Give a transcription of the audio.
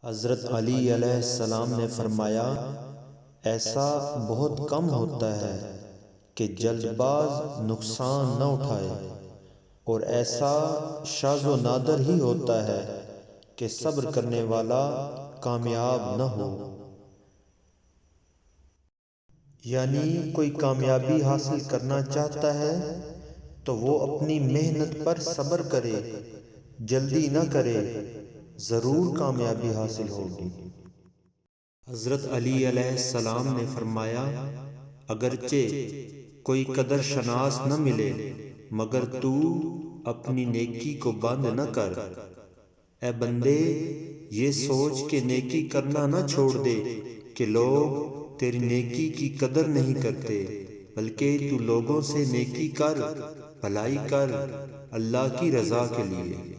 حضرت علی علیہ السلام نے فرمایا، ایسا بہت کم ہوتا ہے کہ جلد باز نقصان نہ اٹھائے، اور ایسا شاذ و نادر ہی ہوتا ہے کہ صبر کرنے والا کامیاب نہ ہو۔ یعنی کوئی کامیابی حاصل کرنا چاہتا ہے تو وہ اپنی محنت پر صبر کرے، جلدی نہ کرے، ضرور کامیابی حاصل ہوگی۔ حضرت علی علیہ السلام نے فرمایا، اگرچہ کوئی قدر شناس نہ ملے مگر تو اپنی نیکی کو بند نہ کر۔ اے بندے، یہ سوچ کے نیکی کرنا نہ چھوڑ دے کہ لوگ تیری نیکی کی قدر نہیں کرتے، بلکہ تو لوگوں سے نیکی کر، بھلائی کر، اللہ کی رضا کے لیے۔